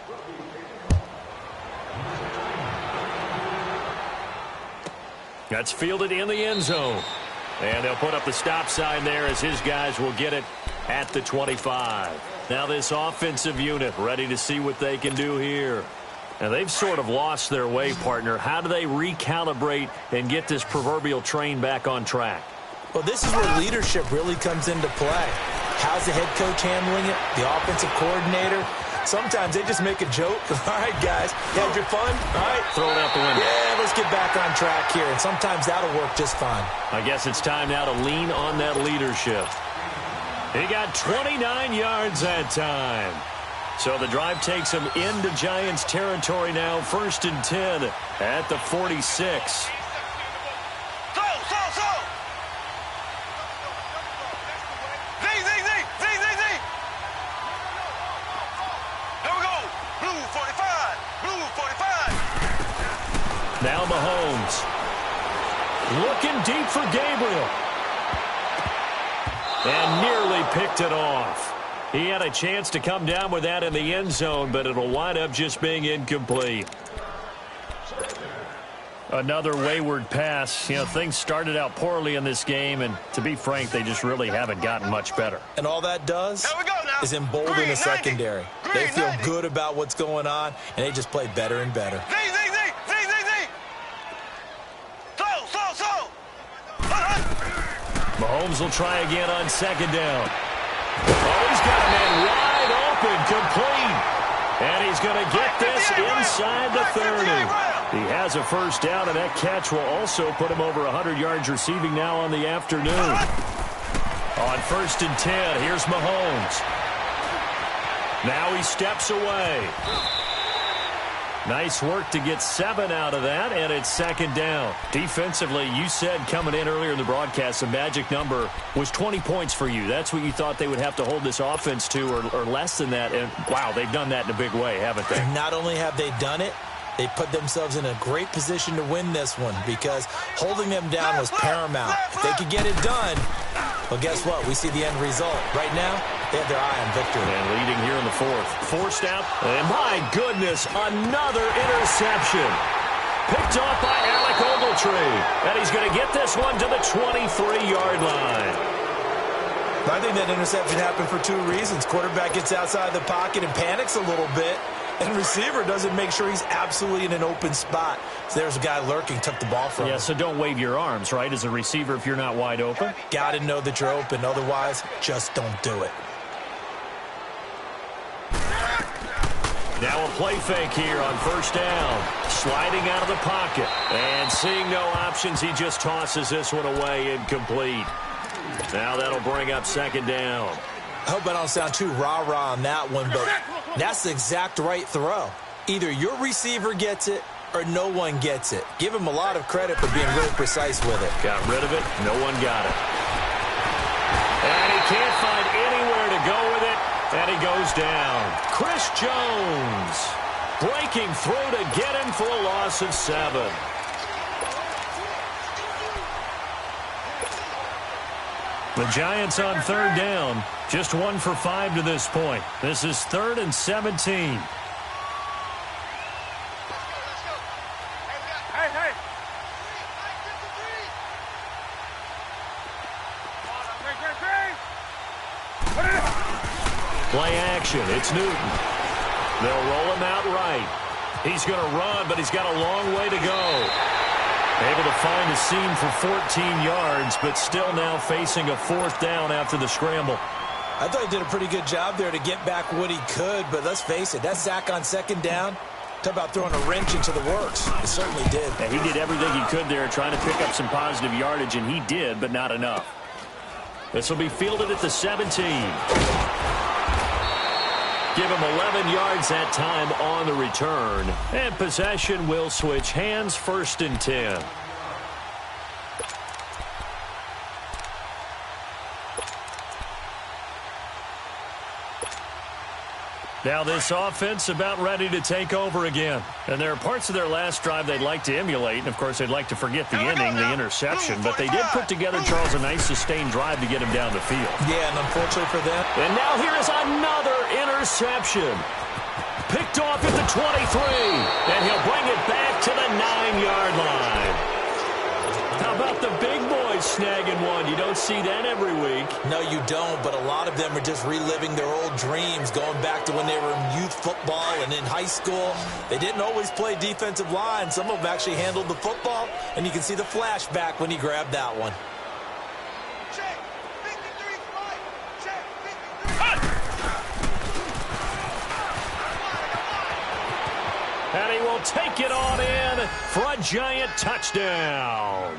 That's fielded in the end zone. And they'll put up the stop sign there as his guys will get it at the 25. Now this offensive unit ready to see what they can do here. Now they've sort of lost their way, partner. How do they recalibrate and get this proverbial train back on track? Well, this is where leadership really comes into play. How's the head coach handling it? The offensive coordinator? Sometimes they just make a joke. All right, guys, you had your fun? All right. Throw it out the window. Yeah, let's get back on track here. And sometimes that'll work just fine. I guess it's time now to lean on that leadership. He got 29 yards that time. So the drive takes him into Giants territory now. 1st and 10 at the 46. Now Mahomes. Looking deep for Gabriel. And nearly picked it off. He had a chance to come down with that in the end zone, but it'll wind up just being incomplete. Another wayward pass. You know, things started out poorly in this game, and to be frank, they just really haven't gotten much better. And all that does is embolden the secondary. They feel good about what's going on, and they just play better and better. Mahomes will try again on 2nd down. Oh, he's got a man wide open, complete. And he's going to get this inside the 30. He has a 1st down, and that catch will also put him over 100 yards receiving now on the afternoon. On 1st and 10, here's Mahomes. Now he steps away. Nice work to get 7 out of that, and it's 2nd down. Defensively, you said coming in earlier in the broadcast, the magic number was 20 points for you. That's what you thought they would have to hold this offense to, or less than that. And, wow, they've done that in a big way, haven't they? And not only have they done it, they put themselves in a great position to win this one because holding them down was paramount. If they could get it done, well, guess what? We see the end result. Right now, they have their eye on victory. And leading here in the 4th. Forced out. And my goodness, another interception. Picked off by Alec Ogletree. And he's going to get this one to the 23-yard line. I think that interception happened for 2 reasons. Quarterback gets outside the pocket and panics a little bit. And receiver doesn't make sure he's absolutely in an open spot. So there's a guy lurking, took the ball from him. Yeah, so don't wave your arms, right, as a receiver if you're not wide open. Got to know that you're open. Otherwise, just don't do it. Now a play fake here on 1st down. Sliding out of the pocket. And seeing no options, he just tosses this one away, incomplete. Now that'll bring up 2nd down. I hope I don't sound too rah-rah on that one, but that's the exact right throw. Either your receiver gets it or no one gets it. Give him a lot of credit for being really precise with it. Got rid of it. No one got it. And he can't find anywhere to go with it. And he goes down. Chris Jones breaking through to get him for a loss of 7. The Giants on 3rd down. Just 1 for 5 to this point. This is 3rd and 17. Play action. It's Newton. They'll roll him out right. He's going to run, but he's got a long way to go. Able to find a seam for 14 yards, but still now facing a 4th down after the scramble. I thought he did a pretty good job there to get back what he could, but let's face it, that sack on 2nd down, talk about throwing a wrench into the works. It certainly did. Yeah, he did everything he could there trying to pick up some positive yardage, and he did, but not enough. This will be fielded at the 17. Give him 11 yards that time on the return. And possession will switch hands. 1st and 10. Now this offense about ready to take over again. And there are parts of their last drive they'd like to emulate. And, of course, they'd like to forget the inning, the interception. But they did put together, Charles, a nice sustained drive to get him down the field. Yeah, and unfortunately for them. And now here is another interception. Picked off at the 23. And he'll bring it back to the 9-yard line. the big boys snagging one? You don't see that every week. No, you don't, but a lot of them are just reliving their old dreams, going back to when they were in youth football and in high school. They didn't always play defensive line. Some of them actually handled the football, and you can see the flashback when he grabbed that one. Check. 53 right. Check. 53. And he will take it on in for a giant touchdown.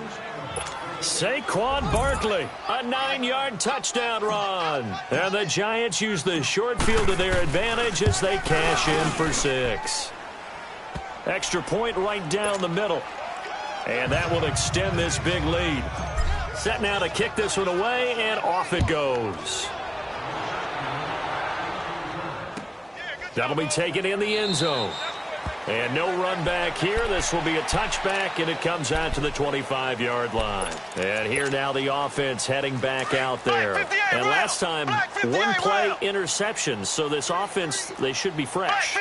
Saquon Barkley, a 9-yard touchdown run. And the Giants use the short field to their advantage as they cash in for 6. Extra point right down the middle. And that will extend this big lead. Set now to kick this one away, and off it goes. That'll be taken in the end zone. And no run back here. This will be a touchback, and it comes out to the 25-yard line. And here now the offense heading back out there. And last time, one play interception. So this offense, they should be fresh.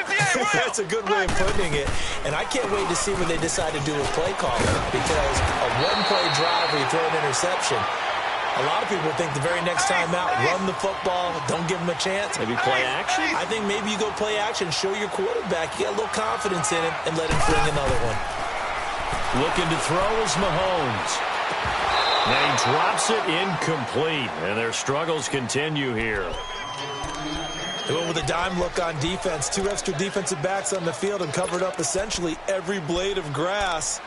That's a good way of putting it. And I can't wait to see what they decide to do with play calling, because a one-play drive where you throw an interception, a lot of people think the very next time out, run the football, don't give them a chance. Maybe play action? I think maybe you go play action, show your quarterback you got a little confidence in him, and let him bring another one. Looking to throw is Mahomes. And he drops it incomplete, and their struggles continue here. Doing with a dime look on defense, 2 extra defensive backs on the field and covered up essentially every blade of grass.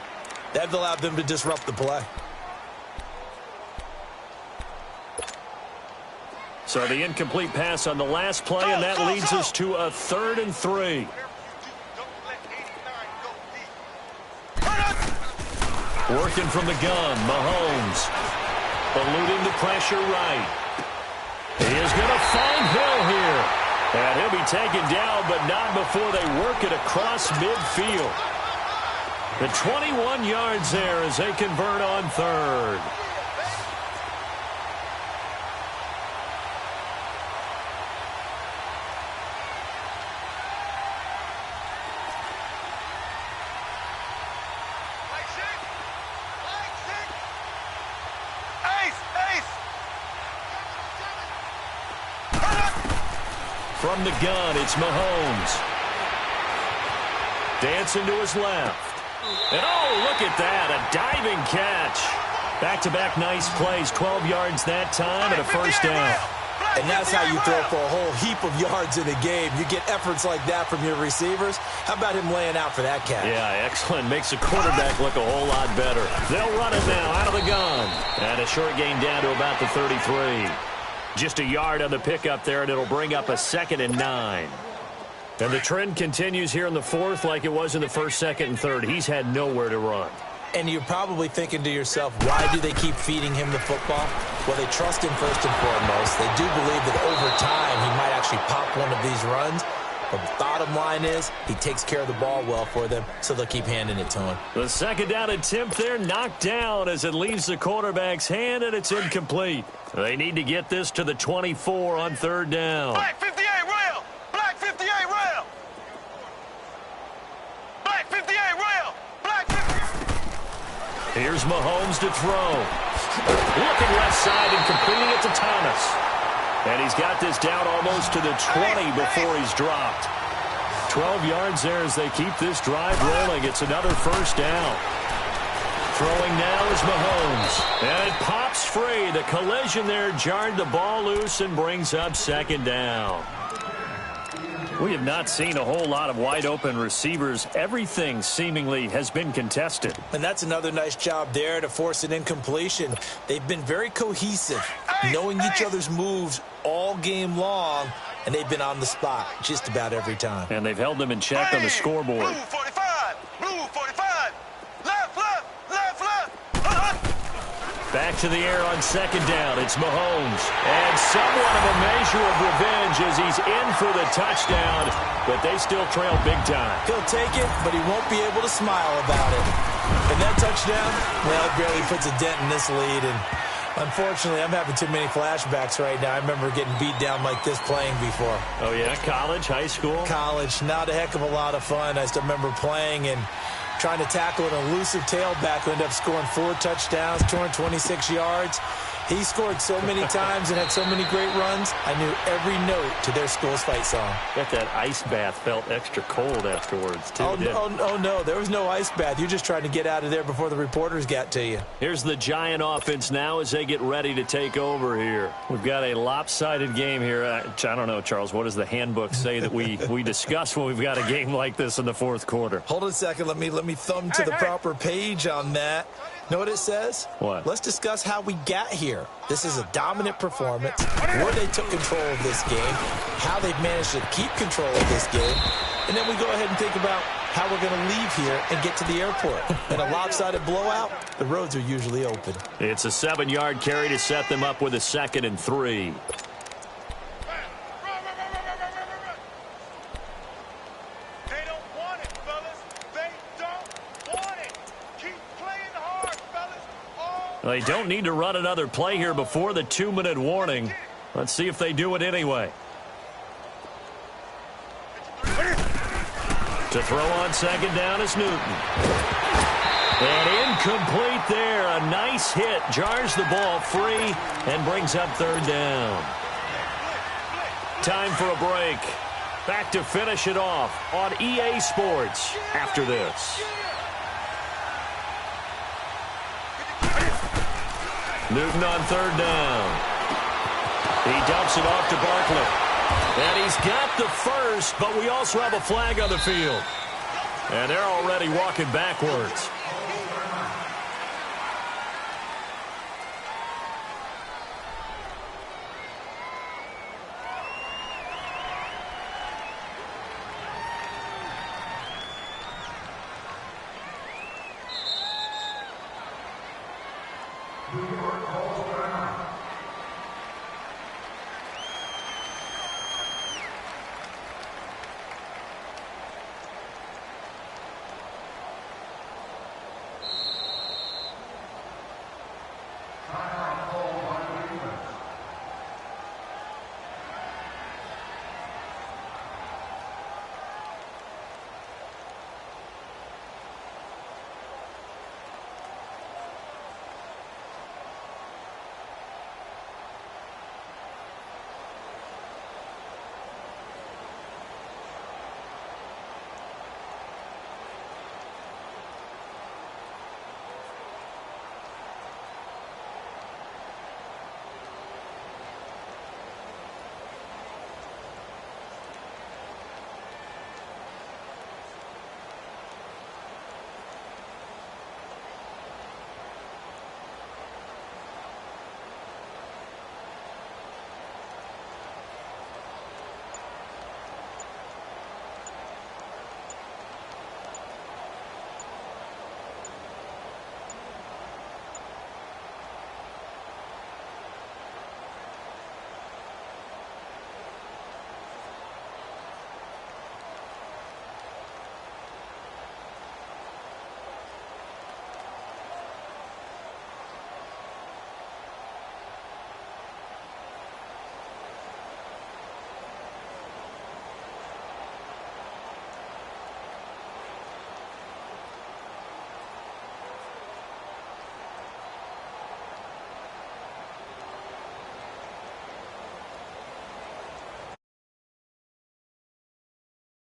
That allowed them to disrupt the play. So the incomplete pass on the last play, and that leads us to a 3rd and 3. Working from the gun, Mahomes. Eluding the pressure right. He is going to find Hill here. And he'll be taken down, but not before they work it across midfield. The 21 yards there as they convert on 3rd. From the gun, it's Mahomes. Dancing to his left. And oh, look at that, a diving catch. Back-to-back nice plays, 12 yards that time and a first down. And that's how you throw for a whole heap of yards in a game. You get efforts like that from your receivers. How about him laying out for that catch? Yeah, excellent. Makes the quarterback look a whole lot better. They'll run it now out of the gun. And a short gain down to about the 33. Just a yard on the pickup there, and it'll bring up a 2nd and 9. And the trend continues here in the 4th like it was in the 1st, 2nd, and 3rd. He's had nowhere to run. And you're probably thinking to yourself, why do they keep feeding him the football? Well, they trust him first and foremost. They do believe that over time he might actually pop one of these runs. But the bottom line is he takes care of the ball well for them, so they'll keep handing it to him. The 2nd down attempt there knocked down as it leaves the quarterback's hand, and it's incomplete. They need to get this to the 24 on 3rd down. Black 58 rail! Black 58 rail! Black 58 rail! Black 58. Here's Mahomes to throw. Looking left side and completing it to Thomas. And he's got this down almost to the 20 before he's dropped. 12 yards there as they keep this drive rolling. It's another first down. Throwing now is Mahomes. And it pops free. The collision there jarred the ball loose and brings up 2nd down. We have not seen a whole lot of wide-open receivers. Everything seemingly has been contested. And that's another nice job there to force an incompletion. They've been very cohesive, knowing each other's moves all game long, and they've been on the spot just about every time. And they've held them in check on the scoreboard. Blue 45! Blue 45! Left, left, left, left! Back to the air on 2nd down. It's Mahomes. And somewhat of a measure of revenge as he's in for the touchdown, but they still trail big time. He'll take it, but he won't be able to smile about it. And that touchdown, well, it barely puts a dent in this lead. And unfortunately, I'm having too many flashbacks right now. I remember getting beat down like this playing before. Oh, yeah? College, high school? College, not a heck of a lot of fun. I still remember playing and trying to tackle an elusive tailback who ended up scoring 4 touchdowns, 226 yards. He scored so many times and had so many great runs, I knew every note to their school's fight song. Bet that ice bath felt extra cold afterwards, too. Oh, no, there was no ice bath. You're just trying to get out of there before the reporters got to you. Here's the Giant offense now as they get ready to take over here. We've got a lopsided game here. I don't know, Charles, what does the handbook say that we discuss when we've got a game like this in the fourth quarter? Hold on a second. Let me thumb to the proper page on that. Know what it says? What? Let's discuss how we got here. This is a dominant performance, where they took control of this game, how they've managed to keep control of this game, and then we go ahead and think about how we're going to leave here and get to the airport. In a lopsided blowout, the roads are usually open. It's a 7-yard carry to set them up with a 2nd and 3. They don't need to run another play here before the 2-minute warning. Let's see if they do it anyway. To throw on 2nd down is Newton. And incomplete there. A nice hit. Jars the ball free and brings up 3rd down. Time for a break. Back to finish it off on EA Sports after this. Newton on 3rd down. He dumps it off to Barkley. And he's got the first, but we also have a flag on the field. And they're already walking backwards.